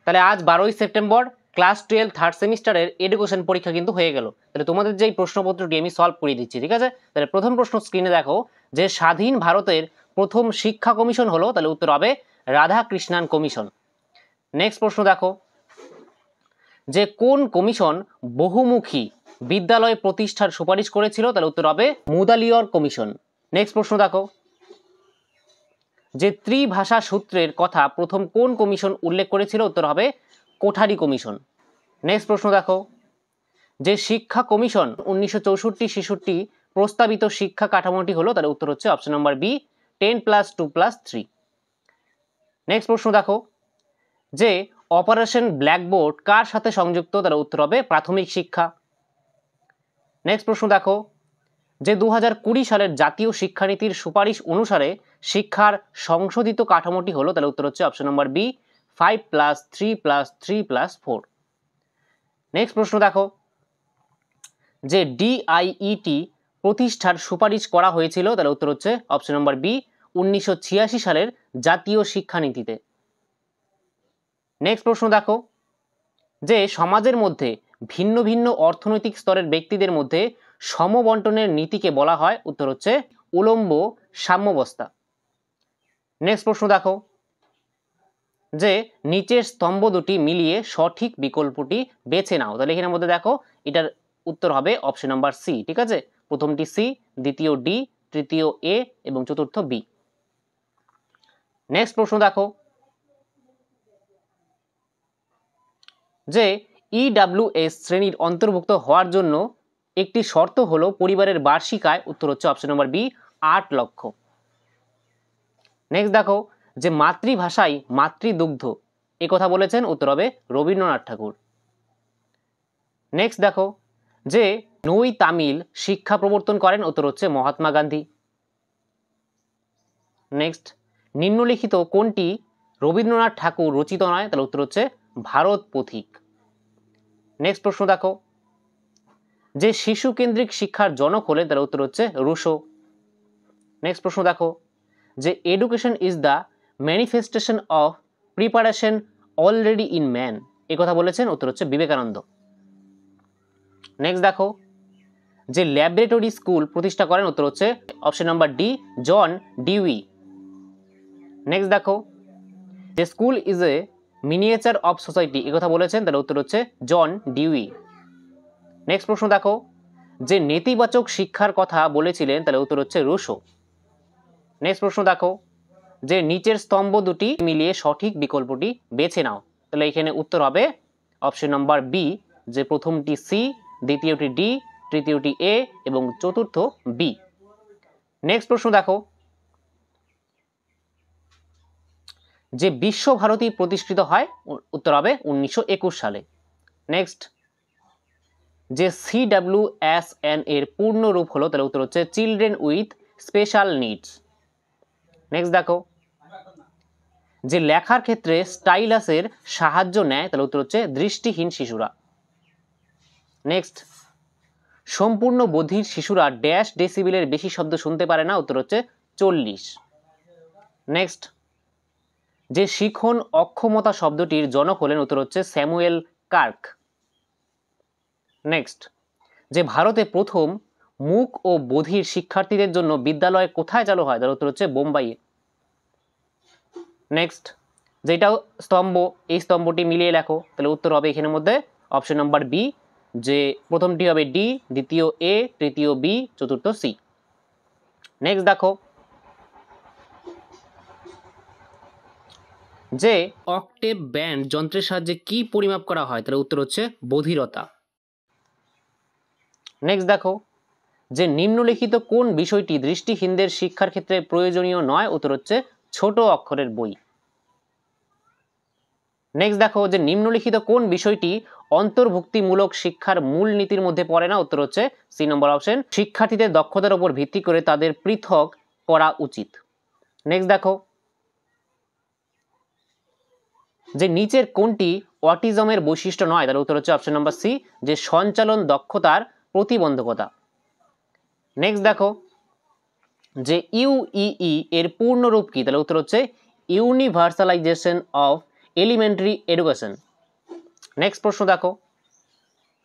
তাহলে আজ 12ই September class 12 third সেমিস্টারের এডুকেশন পরীক্ষা কিন্তু হয়ে গেল। তাহলে তোমাদের যেই প্রশ্নপত্রটি আমি সলভ করে দিচ্ছি, ঠিক আছে? তাহলে প্রথম প্রশ্ন স্ক্রিনে দেখো যে স্বাধীন ভারতের প্রথম শিক্ষা কমিশন হলো, তাহলে উত্তর হবে রাধাকৃষ্ণান কমিশন। নেক্সট প্রশ্ন দেখো যে কোন কমিশন বহুমুখী বিদ্যালয় প্রতিষ্ঠার সুপারিশ করেছিল, তাহলে উত্তর হবে মুদালিয়র কমিশন। নেক্সট প্রশ্ন দেখো যে ত্রিভাষা সূত্রের কথা প্রথম কোন কমিশন উল্লেখ করেছিল, উত্তর হবে কোঠারি কমিশন। নেক্সট প্রশ্ন দেখো যে শিক্ষা কমিশন 1964-66 প্রস্তাবিত শিক্ষা কাঠামোটি হলো, তাহলে উত্তর হচ্ছে অপশন নাম্বার বি 10+2+3। নেক্সট প্রশ্ন দেখো যে অপারেশন ব্ল্যাকবোর্ড কার সাথে সংযুক্ত, তাহলে উত্তর হবে প্রাথমিক শিক্ষা। নেক্সট প্রশ্ন দেখো যে 2020 সালের জাতীয় শিক্ষানীতির সুপারিশ অনুসারে শিক্ষার সংশোধিত কাঠামোটি হলো, তাহলে উত্তর হচ্ছে অপশন নাম্বার বি 5+3+3+4। নেক্সট প্রশ্ন দেখো যে ডিআইইটি প্রতিষ্ঠার সুপারিশ করা হয়েছিল, তাহলে উত্তর হচ্ছে অপশন নাম্বার বি 1986 সালের জাতীয় শিক্ষানীতিতে। নেক্সট প্রশ্ন দেখো যে সমাজের মধ্যে ভিন্ন ভিন্ন অর্থনৈতিক স্তরের ব্যক্তিদের মধ্যে সমবন্টনের নীতিকে বলা হয়, উত্তর হচ্ছে উলম্ব সাম্যাবস্থা। নেক্সট প্রশ্ন দেখো যে নিচের স্তম্ভ দুটি মিলিয়ে সঠিক বিকল্পটি বেছে নাও, তাহলে এখানের মধ্যে দেখো এটার উত্তর হবে অপশন নাম্বার সি, ঠিক আছে? প্রথমটি সি, দ্বিতীয় ডি, তৃতীয় এ এবং চতুর্থ বি। নেক্সট প্রশ্ন দেখো যে ইডাব্লিউএস শ্রেণীর অন্তর্ভুক্ত হওয়ার জন্য একটি শর্ত হলো পরিবারের বার্ষিক আয়, উত্তর হচ্ছে অপশন নাম্বার বি 8 লক্ষ। নেক্সট দেখো যে মাতৃভাষায় মাতৃদুগ্ধ এ কথা বলেছেন, উত্তর হবে রবীন্দ্রনাথ ঠাকুর। নেক্সট দেখো যে নই তামিল শিক্ষা প্রবর্তন করেন, উত্তর হচ্ছে মহাত্মা গান্ধী। নেক্সট নিম্নলিখিত কোনটি রবীন্দ্রনাথ ঠাকুর রচিত নয়, তাহলে উত্তর হচ্ছে ভারত পথিক। নেক্সট প্রশ্ন দেখো যে শিশু কেন্দ্রিক শিক্ষার জনক হলেন, তাহলে উত্তর হচ্ছে রুশো। নেক্সট প্রশ্ন দেখো যে education is the manifestation of preparation already in man এ কথা বলেছেন, উত্তর হচ্ছে বিবেকানন্দ। নেক্সট দেখো যে ল্যাবরেটরি স্কুল প্রতিষ্ঠা করেন, উত্তর হচ্ছে option number D John Dewey. Next দেখো যে school is a miniature of society এ কথা বলেছেন, তাহলে উত্তর হচ্ছে জন ডিউই। নেক্সট প্রশ্ন দেখো যে নেতিবাচক শিক্ষার কথা বলেছিলেন, তাহলে উত্তর হচ্ছে রুশো। নেক্সট প্রশ্ন দেখো যে নিচের স্তম্ভ দুটি মিলিয়ে সঠিক বিকল্পটি বেছে নাও, তাহলে এখানে উত্তর হবে অপশন নাম্বার বি যে প্রথমটি সি, দ্বিতীয়টি ডি, তৃতীয়টি এ এবং চতুর্থ বি। নেক্সট প্রশ্ন দেখো যে বিশ্বভারতী প্রতিষ্ঠিত হয়, উত্তর হবে 1921 সালে। নেক্সট যে CWSN এর পূর্ণ রূপ হলো, তাহলে উত্তর হচ্ছে children with special needs. Next দেখো যে লেখার ক্ষেত্রে স্টাইলাসের সাহায্য নেয়, তাহলে উত্তর হচ্ছে দৃষ্টিহীন শিশুরা। নেক্সট সম্পূর্ণ বধির শিশুরা ড্যাশ ডেসিবেলের বেশি শব্দ শুনতে পারে না, উত্তর হচ্ছে 40। নেক্সট যে শিখন অক্ষমতা শব্দটির জনক হলেন, উত্তর হচ্ছে স্যামুয়েল কার্ক। নেক্সট যে ভারতে প্রথম মূক ও বধির শিক্ষার্থীদের জন্য বিদ্যালয় কোথায় চালু হয়, তার উত্তর হচ্ছে বোম্বাইয়ে। নেক্সট যেটা স্তম্ভ এই স্তম্ভটি মিলিয়ে লেখো, তাহলে উত্তর হবে এখানের মধ্যে অপশন নাম্বার বি যে প্রথমটি হবে ডি, দ্বিতীয় এ, তৃতীয় বি, চতুর্থ সি। নেক্সট দেখো যে অক্টেভ ব্যান্ড যন্ত্রের সাহায্যে কি পরিমাপ করা হয়, তাহলে উত্তর হচ্ছে বধিরতা। নেক্সট দেখো যে নিম্নলিখিত কোন বিষয়টি দৃষ্টিহীনদের শিক্ষার ক্ষেত্রে প্রয়োজনীয় নয়, উত্তর হচ্ছে ছোট অক্ষরের বই। নেক্সট দেখো যে নিম্নলিখিত কোন বিষয়টি অন্তর্ভুক্তিমূলক শিক্ষার মূল নীতির মধ্যে পড়ে না, উত্তর হচ্ছে সি নম্বর অপশন শিক্ষার্থীদের দক্ষতার উপর ভিত্তি করে তাদের পৃথক করা উচিত। নেক্সট দেখো যে নিচের কোনটি অটিজমের বৈশিষ্ট্য নয়, তার উত্তর হচ্ছে অপশন নাম্বার সি যে সঞ্চালন দক্ষতার প্রতিবন্ধকতা। নেক্সট দেখো যে ইউইই এর পূর্ণ রূপ কি, তাহলে উত্তর হচ্ছে universalisation of elementary education. Next প্রশ্ন দেখো,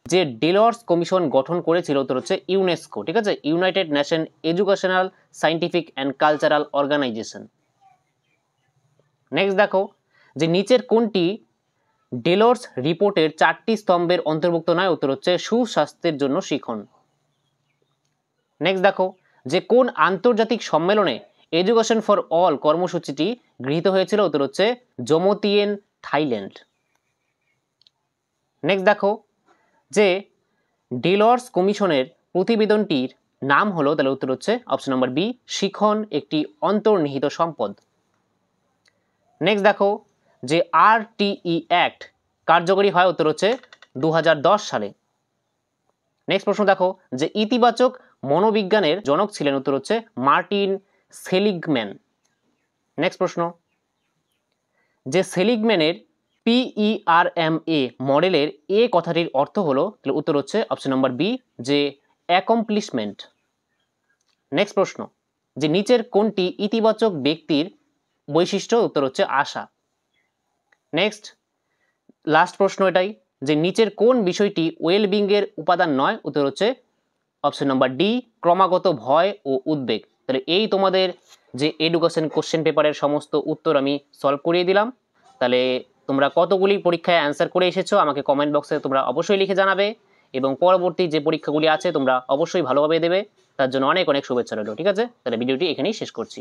যে ডেলর্স কমিশন গঠন করেছিল উত্তর হচ্ছে ইউনেস্কো, ঠিক আছে, United Nation Educational Scientific and Cultural Organization. Next দেখো, যে নিচের কোনটি ডেলর্স রিপোর্টের 4টি স্তম্ভের অন্তর্ভুক্ত নয়, উত্তর হচ্ছে সুস্বাস্থ্যের জন্য শিখন। নেক্সট দেখো, যে কোন আন্তর্জাতিক সম্মেলনে এডুকেশন ফর অল কর্মসূচিটি গৃহীত হয়েছিল, উত্তর হচ্ছে জমোতিয়েন, থাইল্যান্ড। নেক্সট দেখো, যে ডেলর্স কমিশনের প্রতিবেদনটির নাম হলো, তাহলে উত্তর হচ্ছে অপশন নম্বর বি, শিখন একটি অন্তর্নিহিত সম্পদ। নেক্সট দেখো, যে RTE অ্যাক্ট কার্যকরী হয়, উত্তর হচ্ছে 2010 সালে। নেক্সট প্রশ্ন দেখো, যে ইতিবাচক মনোবিজ্ঞানের জনক ছিলেন, উত্তর হচ্ছে মার্টিন সেলিগম্যান। নেক্সট প্রশ্ন, যে সেলিগম্যানের PERMA মডেলের এ কথাটির অর্থ হলো, তাহলে উত্তর হচ্ছে অপশন নম্বর বি, যে অ্যাকমপ্লিশমেন্ট। নেক্সট প্রশ্ন, যে নিচের কোনটি ইতিবাচক ব্যক্তির বৈশিষ্ট্য, উত্তর হচ্ছে আশা। নেক্সট লাস্ট প্রশ্ন এটাই, যে নিচের কোন বিষয়টি ওয়েলবিং এর উপাদান নয়, উত্তর হচ্ছে অপশন নাম্বার ডি, ক্রমাগত ভয় ও উদ্বেগ। তাহলে এই তোমাদের যে এডুকেশন কোশ্চেন পেপারের সমস্ত উত্তর আমি সলভ করিয়ে দিলাম। তাহলে তোমরা কতগুলি পরীক্ষায় অ্যান্সার করে এসেছো আমাকে কমেন্ট বক্সে তোমরা অবশ্যই লিখে জানাবে, এবং পরবর্তী যে পরীক্ষাগুলি আছে তোমরা অবশ্যই ভালোভাবে দেবে। তার জন্য অনেক অনেক শুভেচ্ছা রইল। ঠিক আছে, তাহলে ভিডিওটি এখানেই শেষ করছি।